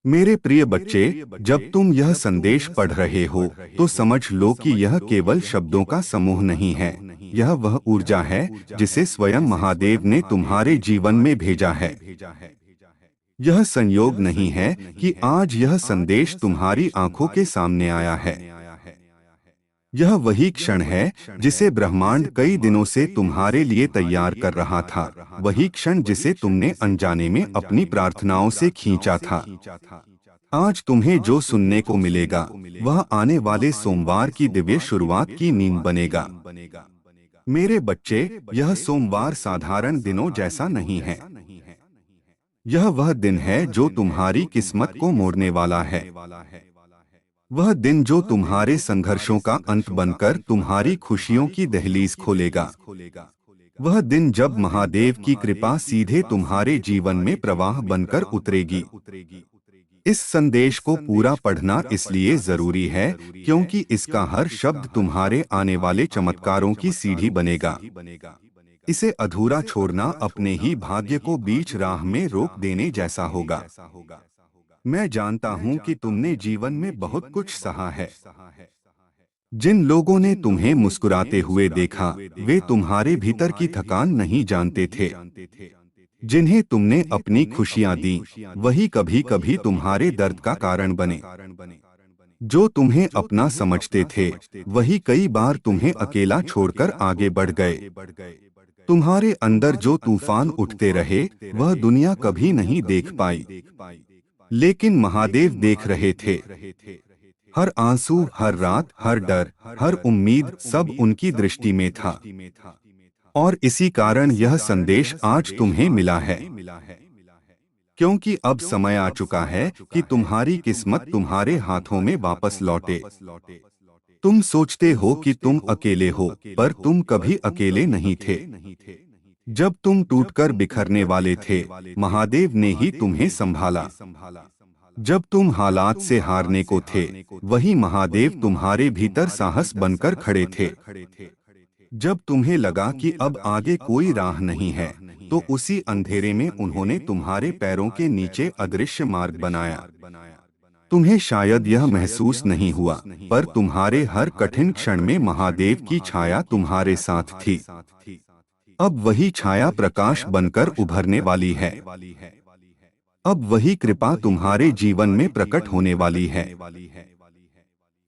मेरे प्रिय बच्चे, जब तुम यह संदेश पढ़ रहे हो तो समझ लो कि यह केवल शब्दों का समूह नहीं है। यह वह ऊर्जा है जिसे स्वयं महादेव ने तुम्हारे जीवन में भेजा है। यह संयोग नहीं है कि आज यह संदेश तुम्हारी आंखों के सामने आया है। यह वही क्षण है जिसे ब्रह्मांड कई दिनों से तुम्हारे लिए तैयार कर रहा था। वही क्षण जिसे तुमने अनजाने में अपनी प्रार्थनाओं से खींचा था। आज तुम्हें जो सुनने को मिलेगा वह आने वाले सोमवार की दिव्य शुरुआत की नींद बनेगा। मेरे बच्चे, यह सोमवार साधारण दिनों जैसा नहीं है। यह वह दिन है जो तुम्हारी किस्मत को मोड़ने वाला है। वह दिन जो तुम्हारे संघर्षों का अंत बनकर तुम्हारी खुशियों की दहलीज खोलेगा। वह दिन जब महादेव की कृपा सीधे तुम्हारे जीवन में प्रवाह बनकर उतरेगी। इस संदेश को पूरा पढ़ना इसलिए जरूरी है क्योंकि इसका हर शब्द तुम्हारे आने वाले चमत्कारों की सीढ़ी बनेगा। इसे अधूरा छोड़ना अपने ही भाग्य को बीच राह में रोक देने जैसा होगा। मैं जानता हूं कि तुमने जीवन में बहुत कुछ सहा है। जिन लोगों ने तुम्हें मुस्कुराते हुए देखा, वे तुम्हारे भीतर की थकान नहीं जानते थे। जिन्हें तुमने अपनी खुशियां दी, वही कभी कभी तुम्हारे दर्द का कारण बने। जो तुम्हें अपना समझते थे, वही कई बार तुम्हें अकेला छोड़कर आगे बढ़ गए। तुम्हारे अंदर जो तूफान उठते रहे, वह दुनिया कभी नहीं देख पाई, लेकिन महादेव देख रहे थे। हर आंसू, हर रात, हर डर, हर उम्मीद, सब उनकी दृष्टि में था। और इसी कारण यह संदेश आज तुम्हें मिला है। क्योंकि अब समय आ चुका है कि तुम्हारी किस्मत तुम्हारे हाथों में वापस लौटे। तुम सोचते हो कि तुम अकेले हो, पर तुम कभी अकेले नहीं थे। जब तुम टूटकर बिखरने वाले थे, महादेव ने ही तुम्हें संभाला। जब तुम हालात से हारने को थे, वही महादेव तुम्हारे भीतर साहस बनकर खड़े थे। जब तुम्हें लगा कि अब आगे कोई राह नहीं है, तो उसी अंधेरे में उन्होंने तुम्हारे पैरों के नीचे अदृश्य मार्ग बनाया। तुम्हें शायद यह महसूस नहीं हुआ, पर तुम्हारे हर कठिन क्षण में महादेव की छाया तुम्हारे साथ थी। अब वही छाया प्रकाश बनकर उभरने वाली है। अब वही कृपा तुम्हारे जीवन में प्रकट होने वाली है।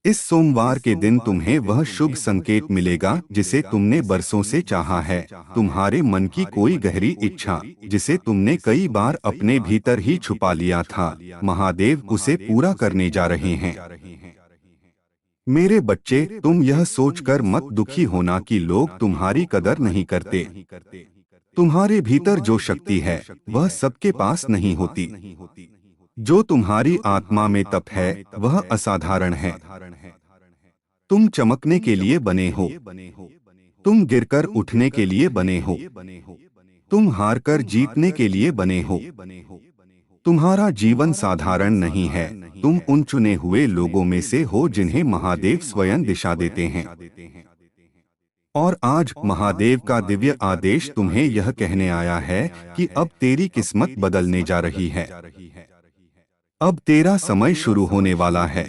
इस सोमवार के दिन तुम्हें वह शुभ संकेत मिलेगा जिसे तुमने बरसों से चाहा है। तुम्हारे मन की कोई गहरी इच्छा, जिसे तुमने कई बार अपने भीतर ही छुपा लिया था, महादेव उसे पूरा करने जा रहे हैं। मेरे बच्चे, तुम यह सोचकर मत दुखी होना कि लोग तुम्हारी कदर नहीं करते। तुम्हारे भीतर जो शक्ति है, वह सबके पास नहीं होती। जो तुम्हारी आत्मा में तप है, वह असाधारण है। तुम चमकने के लिए बने हो। तुम गिरकर उठने के लिए बने हो। तुम हारकर जीतने के लिए बने हो। तुम्हारा जीवन साधारण नहीं है। तुम उन चुने हुए लोगों में से हो जिन्हें महादेव स्वयं दिशा देते हैं। और आज महादेव का दिव्य आदेश तुम्हें यह कहने आया है कि अब तेरी किस्मत बदलने जा रही है। अब तेरा समय शुरू होने वाला है।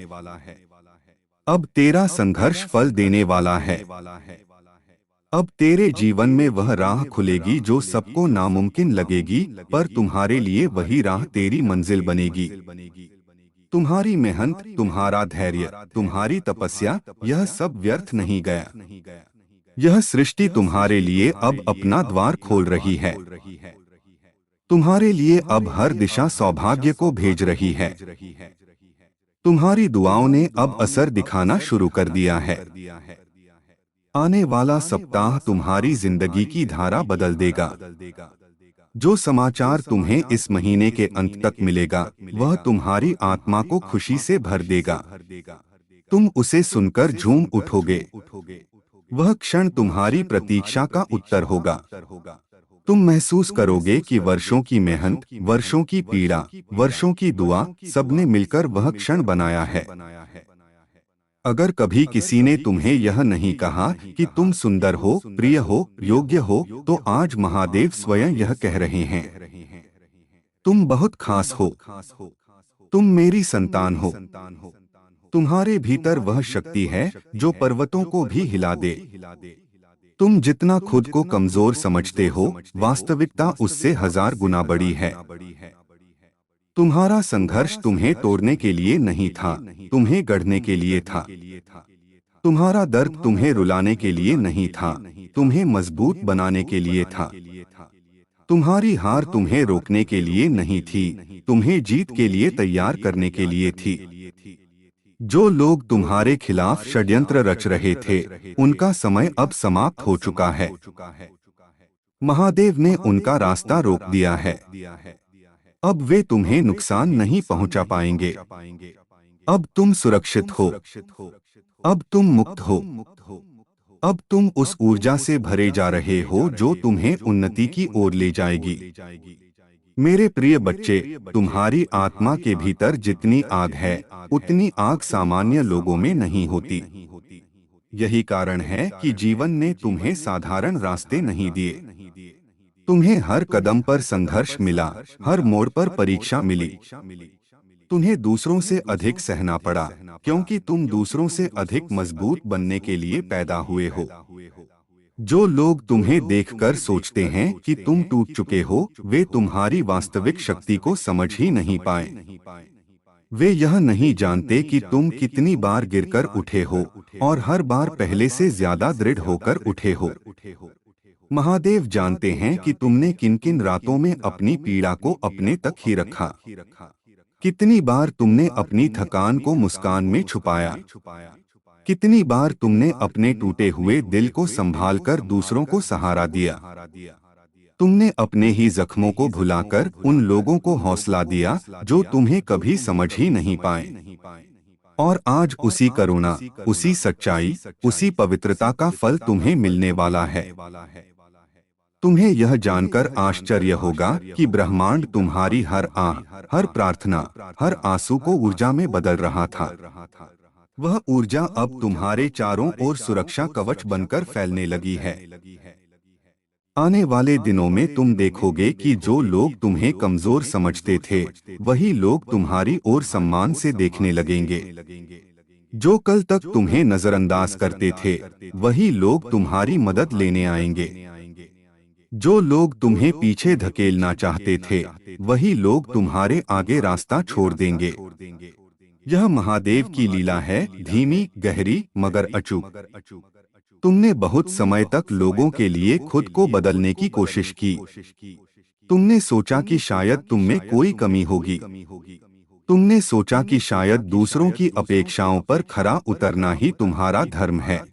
अब तेरा संघर्ष फल देने वाला है। अब तेरे जीवन में वह राह खुलेगी जो सबको नामुमकिन लगेगी, पर तुम्हारे लिए वही राह तेरी मंजिल बनेगी। तुम्हारी मेहनत, तुम्हारा धैर्य, तुम्हारी तपस्या, यह सब व्यर्थ नहीं गया। यह सृष्टि तुम्हारे लिए अब अपना द्वार खोल रही है। तुम्हारे लिए अब हर दिशा सौभाग्य को भेज रही है। तुम्हारी दुआओं ने अब असर दिखाना शुरू कर दिया है। आने वाला सप्ताह तुम्हारी जिंदगी की धारा बदल देगा। जो समाचार तुम्हें इस महीने के अंत तक मिलेगा, वह तुम्हारी आत्मा को खुशी से भर देगा। तुम उसे सुनकर झूम उठोगे। वह क्षण तुम्हारी प्रतीक्षा का उत्तर होगा। तुम महसूस करोगे कि वर्षों की मेहनत, वर्षों की पीड़ा, वर्षों की दुआ, सबने मिलकर वह क्षण बनाया है। अगर कभी किसी ने तुम्हें यह नहीं कहा कि तुम सुंदर हो, प्रिय हो, योग्य हो, तो आज महादेव स्वयं यह कह रहे हैं। तुम बहुत खास हो। तुम मेरी संतान हो। तुम्हारे भीतर वह शक्ति है जो पर्वतों को भी हिला दे। तुम जितना खुद को कमजोर समझते हो, वास्तविकता उससे 1000 गुना बड़ी है। तुम्हारा संघर्ष तुम्हें तोड़ने के लिए नहीं था, तुम्हें गढ़ने के लिए था। तुम्हारा दर्द तुम्हें रुलाने के लिए नहीं था, तुम्हें मजबूत बनाने के लिए था। तुम्हारी हार तुम्हें रोकने के लिए नहीं थी, तुम्हें जीत के लिए तैयार करने के लिए थी। जो लोग तुम्हारे खिलाफ षड्यंत्र रच रहे थे, उनका समय अब समाप्त हो चुका है। महादेव ने उनका रास्ता रोक दिया है। अब वे तुम्हें नुकसान नहीं पहुंचा पाएंगे। अब तुम सुरक्षित हो। अब तुम मुक्त हो। अब तुम उस ऊर्जा से भरे जा रहे हो जो तुम्हें उन्नति की ओर ले जाएगी। मेरे प्रिय बच्चे, तुम्हारी आत्मा के भीतर जितनी आग है, उतनी आग सामान्य लोगों में नहीं होती। यही कारण है कि जीवन ने तुम्हें साधारण रास्ते नहीं दिए। तुम्हें हर कदम पर संघर्ष मिला, हर मोड़ पर परीक्षा मिली। तुम्हें दूसरों से अधिक सहना पड़ा, क्योंकि तुम दूसरों से अधिक मजबूत बनने के लिए पैदा हुए हो। जो लोग तुम्हें देखकर सोचते हैं कि तुम टूट चुके हो, वे तुम्हारी वास्तविक शक्ति को समझ ही नहीं पाए। वे यह नहीं जानते कि तुम कितनी बार गिरकर उठे हो और हर बार पहले से ज्यादा दृढ़ होकर उठे हो। महादेव जानते हैं कि तुमने किन किन रातों में अपनी पीड़ा को अपने तक ही रखा। कितनी बार तुमने अपनी थकान को मुस्कान में छुपाया। कितनी बार तुमने अपने टूटे हुए दिल को संभालकर दूसरों को सहारा दिया। तुमने अपने ही जख्मों को भुलाकर उन लोगों को हौसला दिया जो तुम्हें कभी समझ ही नहीं पाए। और आज उसी करुणा, उसी सच्चाई, उसी पवित्रता का फल तुम्हें मिलने वाला है। तुम्हें यह जानकर आश्चर्य होगा कि ब्रह्मांड तुम्हारी हर आह, हर प्रार्थना, हर आंसू को ऊर्जा में बदल रहा था। वह ऊर्जा अब तुम्हारे चारों ओर सुरक्षा कवच बनकर फैलने लगी है। आने वाले दिनों में तुम देखोगे कि जो लोग तुम्हें कमजोर समझते थे, वही लोग तुम्हारी ओर सम्मान से देखने लगेंगे। जो कल तक तुम्हें नजरअंदाज करते थे, वही लोग तुम्हारी मदद लेने आएंगे। जो लोग तुम्हें पीछे धकेलना चाहते थे, वही लोग तुम्हारे आगे रास्ता छोड़ देंगे। यह महादेव की लीला है, धीमी, गहरी, मगर अचूक। तुमने बहुत समय तक लोगों के लिए खुद को बदलने की कोशिश की। तुमने सोचा कि शायद तुम में कोई कमी होगी। तुमने सोचा कि शायद दूसरों की अपेक्षाओं पर खरा उतरना ही तुम्हारा धर्म है।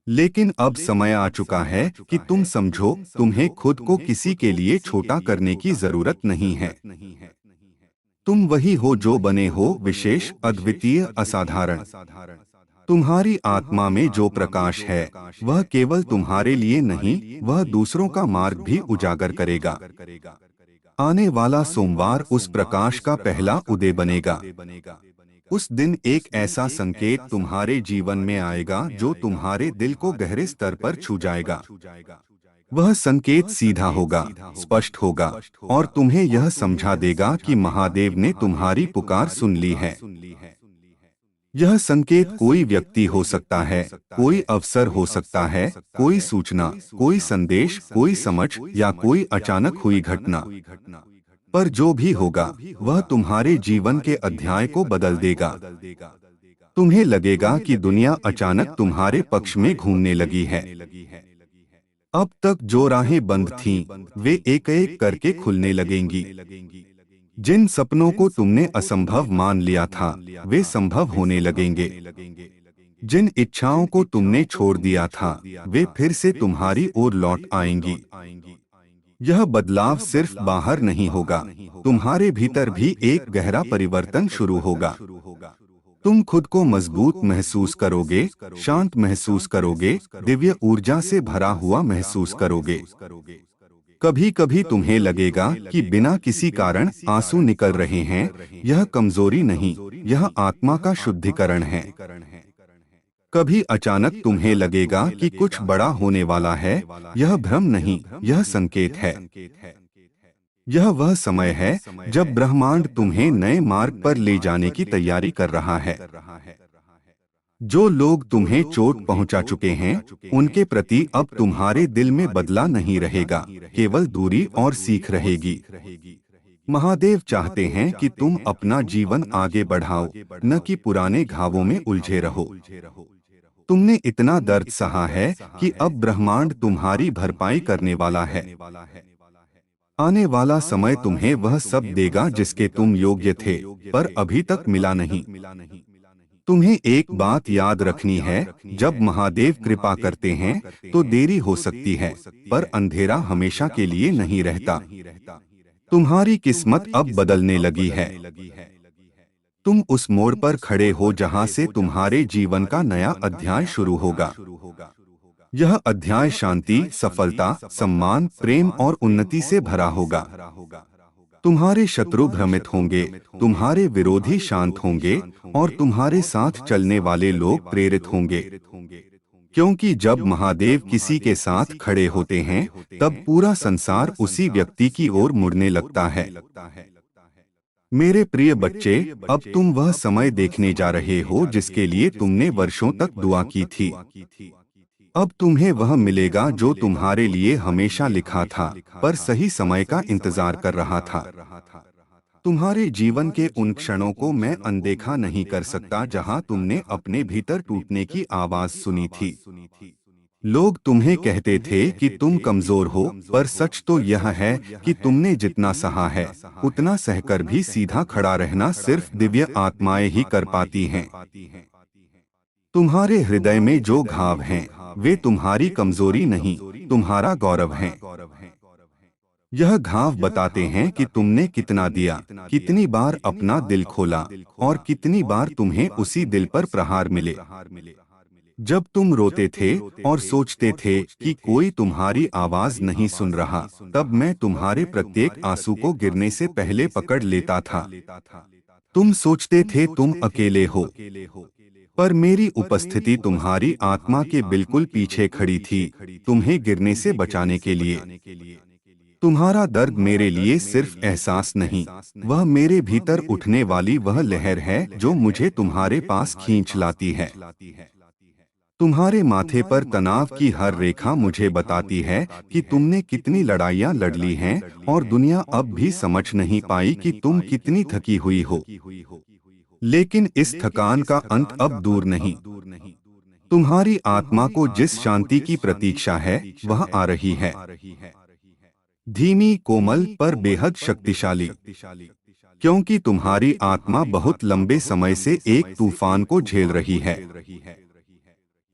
लेकिन अब समय आ चुका है कि तुम समझो, तुम्हें खुद को किसी के लिए छोटा करने की जरूरत नहीं है। तुम वही हो जो बने हो, विशेष, अद्वितीय, असाधारण। तुम्हारी आत्मा में जो प्रकाश है, वह केवल तुम्हारे लिए नहीं, वह दूसरों का मार्ग भी उजागर करेगा। आने वाला सोमवार उस प्रकाश का पहला उदय बनेगा। उस दिन एक ऐसा संकेत तुम्हारे जीवन में आएगा जो तुम्हारे दिल को गहरे स्तर पर छू जाएगा। वह संकेत सीधा होगा, स्पष्ट होगा और तुम्हें यह समझा देगा कि महादेव ने तुम्हारी पुकार सुन ली है। यह संकेत कोई व्यक्ति हो सकता है, कोई अवसर हो सकता है, कोई सूचना, कोई संदेश, कोई समझ या कोई अचानक हुई घटना। पर जो भी होगा, वह तुम्हारे जीवन के अध्याय को बदल देगा। तुम्हें लगेगा कि दुनिया अचानक तुम्हारे पक्ष में घूमने लगी है। अब तक जो राहें बंद थीं, वे एक एक करके खुलने लगेंगी। जिन सपनों को तुमने असंभव मान लिया था, वे संभव होने लगेंगे। जिन इच्छाओं को तुमने छोड़ दिया था, वे फिर से तुम्हारी ओर लौट आएंगी। यह बदलाव सिर्फ बाहर नहीं होगा, तुम्हारे भीतर भी एक गहरा परिवर्तन शुरू होगा। तुम खुद को मजबूत महसूस करोगे, शांत महसूस करोगे, दिव्य ऊर्जा से भरा हुआ महसूस करोगे। कभी कभी तुम्हें लगेगा कि बिना किसी कारण आंसू निकल रहे हैं। यह कमजोरी नहीं, यह आत्मा का शुद्धिकरण है। कभी अचानक तुम्हें लगेगा कि कुछ बड़ा होने वाला है। यह भ्रम नहीं, यह संकेत है। यह वह समय है जब ब्रह्मांड तुम्हें नए मार्ग पर ले जाने की तैयारी कर रहा है। जो लोग तुम्हें चोट पहुंचा चुके हैं, उनके प्रति अब तुम्हारे दिल में बदला नहीं रहेगा, केवल दूरी और सीख रहेगी। महादेव चाहते हैं कि तुम अपना जीवन आगे बढ़ाओ, न कि पुराने घावों में उलझे रहो। तुमने इतना दर्द सहा है कि अब ब्रह्मांड तुम्हारी भरपाई करने वाला है। आने वाला समय तुम्हें वह सब देगा जिसके तुम योग्य थे, पर अभी तक मिला नहीं। तुम्हें एक बात याद रखनी है, जब महादेव कृपा करते हैं तो देरी हो सकती है, पर अंधेरा हमेशा के लिए नहीं रहता। तुम्हारी किस्मत अब बदलने लगी है। तुम उस मोड़ पर खड़े हो जहां से तुम्हारे जीवन का नया अध्याय शुरू होगा। यह अध्याय शांति, सफलता, सम्मान, प्रेम और उन्नति से भरा होगा। तुम्हारे शत्रु भ्रमित होंगे, तुम्हारे विरोधी शांत होंगे और तुम्हारे साथ चलने वाले लोग प्रेरित होंगे। क्योंकि जब महादेव किसी के साथ खड़े होते हैं, तब पूरा संसार उसी व्यक्ति की ओर मुड़ने लगता है। मेरे प्रिय बच्चे, अब तुम वह समय देखने जा रहे हो जिसके लिए तुमने वर्षों तक दुआ की थी। अब तुम्हें वह मिलेगा जो तुम्हारे लिए हमेशा लिखा था, पर सही समय का इंतजार कर रहा था। तुम्हारे जीवन के उन क्षणों को मैं अनदेखा नहीं कर सकता जहां तुमने अपने भीतर टूटने की आवाज सुनी थी। लोग तुम्हें कहते थे कि तुम कमजोर हो, पर सच तो यह है कि तुमने जितना सहा है, उतना सहकर भी सीधा खड़ा रहना सिर्फ दिव्य आत्माएं ही कर पाती हैं। तुम्हारे हृदय में जो घाव हैं, वे तुम्हारी कमजोरी नहीं, तुम्हारा गौरव हैं। यह घाव बताते हैं कि तुमने कितना दिया, कितनी बार अपना दिल खोला और कितनी बार तुम्हें उसी दिल पर प्रहार मिले। जब तुम रोते थे और सोचते थे कि कोई तुम्हारी आवाज नहीं सुन रहा, तब मैं तुम्हारे प्रत्येक आंसू को गिरने से पहले पकड़ लेता था। तुम सोचते थे तुम अकेले हो, पर मेरी उपस्थिति तुम्हारी आत्मा के बिल्कुल पीछे खड़ी थी, तुम्हें गिरने से बचाने के लिए। तुम्हारा दर्द मेरे लिए सिर्फ एहसास नहीं, वह मेरे भीतर उठने वाली वह लहर है जो मुझे तुम्हारे पास खींच लाती है। तुम्हारे माथे पर तनाव की हर रेखा मुझे बताती है कि तुमने कितनी लड़ाइयां लड़ ली हैं और दुनिया अब भी समझ नहीं पाई कि तुम कितनी थकी हुई हो। लेकिन इस थकान का अंत अब दूर नहीं। तुम्हारी आत्मा को जिस शांति की प्रतीक्षा है, वह आ रही है। धीमी, कोमल, पर बेहद शक्तिशाली। क्योंकि तुम्हारी आत्मा बहुत लंबे समय से एक तूफान को झेल रही है,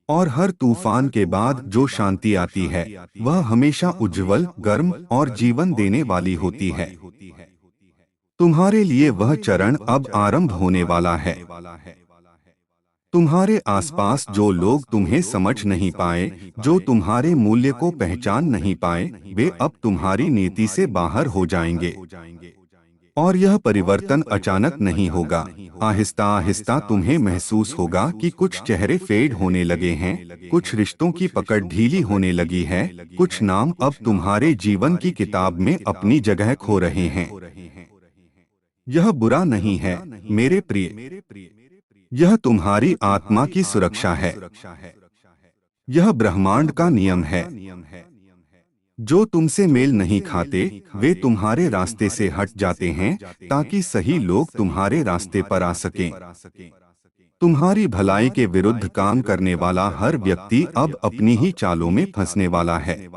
और हर तूफान के बाद जो शांति आती है, वह हमेशा उज्जवल, गर्म और जीवन देने वाली होती है। तुम्हारे लिए वह चरण अब आरंभ होने वाला है। तुम्हारे आसपास जो लोग तुम्हें समझ नहीं पाए, जो तुम्हारे मूल्य को पहचान नहीं पाए, वे अब तुम्हारी नीति से बाहर हो जाएंगे। और यह परिवर्तन अचानक नहीं होगा। आहिस्ता आहिस्ता तुम्हें महसूस होगा कि कुछ चेहरे फेड होने लगे हैं, कुछ रिश्तों की पकड़ ढीली होने लगी है, कुछ नाम अब तुम्हारे जीवन की किताब में अपनी जगह खो रहे हैं। यह बुरा नहीं है मेरे प्रिय, यह तुम्हारी आत्मा की सुरक्षा है। यह ब्रह्मांड का नियम है। जो तुमसे मेल नहीं खाते, वे तुम्हारे रास्ते से हट जाते हैं ताकि सही लोग तुम्हारे रास्ते पर आ सकें। तुम्हारी भलाई के विरुद्ध काम करने वाला हर व्यक्ति अब अपनी ही चालों में फंसने वाला है।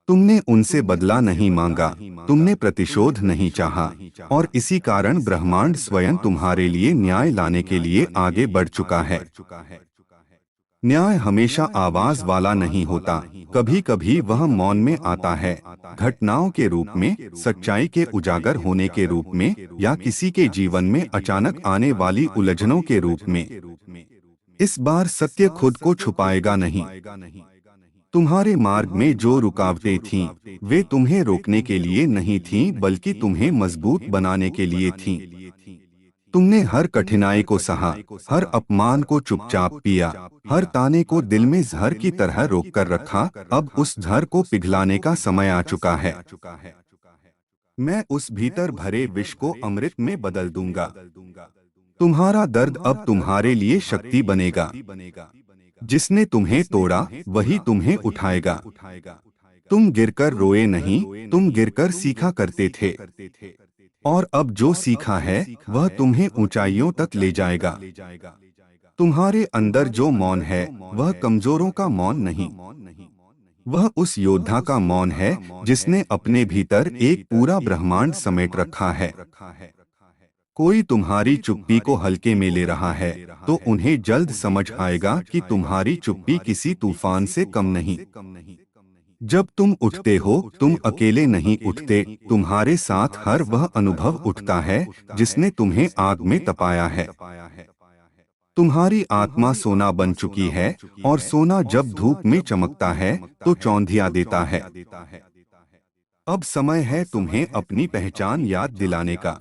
तुमने उनसे बदला नहीं मांगा, तुमने प्रतिशोध नहीं चाहा, और इसी कारण ब्रह्मांड स्वयं तुम्हारे लिए न्याय लाने के लिए आगे बढ़ चुका है। न्याय हमेशा आवाज वाला नहीं होता, कभी कभी वह मौन में आता है, घटनाओं के रूप में, सच्चाई के उजागर होने के रूप में, या किसी के जीवन में अचानक आने वाली उलझनों के रूप में। इस बार सत्य खुद को छुपाएगा नहीं। तुम्हारे मार्ग में जो रुकावटें थीं, वे तुम्हें रोकने के लिए नहीं थीं, बल्कि तुम्हें मजबूत बनाने के लिए थीं। तुमने हर कठिनाई को सहा, हर अपमान को चुपचाप पिया, हर ताने को दिल में जहर की तरह रोक कर रखा। अब उस जहर को पिघलाने का समय आ चुका है। मैं उस भीतर भरे विष को अमृत में बदल दूंगा। तुम्हारा दर्द अब तुम्हारे लिए शक्ति बनेगा। जिसने तुम्हें तोड़ा वही तुम्हें उठाएगा। तुम गिरकर रोए नहीं, तुम गिरकर सीखा करते थे। और अब जो सीखा है वह तुम्हें ऊंचाइयों तक ले जाएगा। तुम्हारे अंदर जो मौन है वह कमजोरों का मौन नहीं, वह उस योद्धा का मौन है जिसने अपने भीतर एक पूरा ब्रह्मांड समेट रखा है। कोई तुम्हारी चुप्पी को हल्के में ले रहा है तो उन्हें जल्द समझ आएगा कि तुम्हारी चुप्पी किसी तूफान से कम नहीं। जब तुम उठते हो तुम अकेले नहीं उठते, तुम्हारे साथ हर वह अनुभव उठता है जिसने तुम्हें आग में तपाया है। तुम्हारी आत्मा सोना बन चुकी है और सोना जब धूप में चमकता है तो चौंधिया देता है। अब समय है तुम्हें अपनी पहचान याद दिलाने का।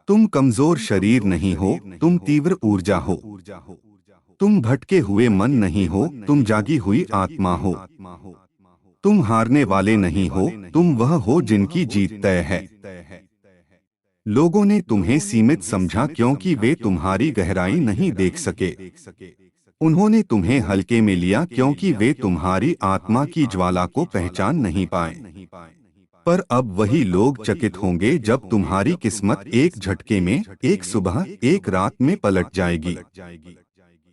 तुम कमजोर शरीर नहीं हो, तुम तीव्र ऊर्जा हो। तुम भटके हुए मन नहीं हो, तुम जागी हुई आत्मा हो। तुम हारने वाले नहीं हो, तुम वह हो जिनकी जीत तय है। लोगों ने तुम्हें सीमित समझा क्योंकि वे तुम्हारी गहराई नहीं देख सके। उन्होंने तुम्हें हल्के में लिया क्योंकि वे तुम्हारी आत्मा की ज्वाला को पहचान नहीं पाए। पर अब वही लोग चकित होंगे जब तुम्हारी किस्मत एक झटके में, एक सुबह, एक रात में पलट जाएगी।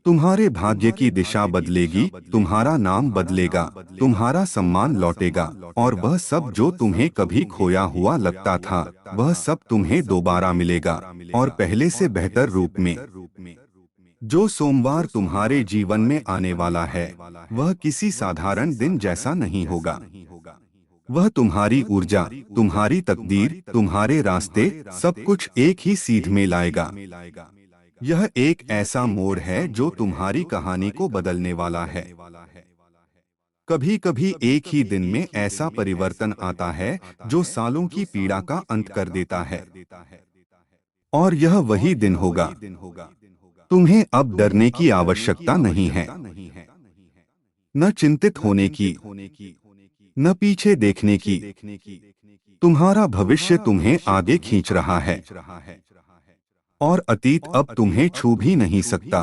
तुम्हारे भाग्य की दिशा बदलेगी, तुम्हारा नाम बदलेगा, तुम्हारा सम्मान लौटेगा और वह सब जो तुम्हें कभी खोया हुआ लगता था वह सब तुम्हें दोबारा मिलेगा और पहले से बेहतर रूप में। जो सोमवार तुम्हारे जीवन में आने वाला है वह किसी साधारण दिन जैसा नहीं होगा। वह तुम्हारी ऊर्जा, तुम्हारी तकदीर, तुम्हारे रास्ते सब कुछ एक ही सीध में लाएगा। यह एक ऐसा मोड़ है जो तुम्हारी कहानी को बदलने वाला है। कभी कभी एक ही दिन में ऐसा परिवर्तन आता है जो सालों की पीड़ा का अंत कर देता है। और यह वही दिन होगा। तुम्हें अब डरने की आवश्यकता नहीं है, न चिंतित होने की, न पीछे देखने की। तुम्हारा भविष्य तुम्हें आगे खींच रहा है और अतीत अब तुम्हें छू भी नहीं सकता।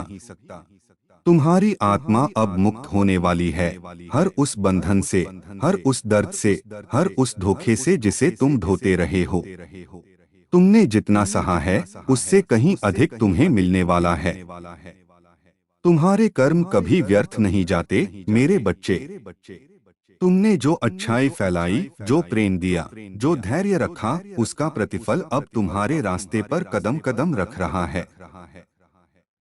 तुम्हारी आत्मा अब मुक्त होने वाली है, हर उस बंधन से, हर उस दर्द से, हर उस धोखे से जिसे तुम ढोते रहे हो। तुमने जितना सहा है उससे कहीं अधिक तुम्हें मिलने वाला है। तुम्हारे कर्म कभी व्यर्थ नहीं जाते मेरे बच्चे। तुमने जो अच्छाई फैलाई, जो प्रेम दिया, जो धैर्य रखा, उसका प्रतिफल अब तुम्हारे रास्ते पर कदम कदम रख रहा है।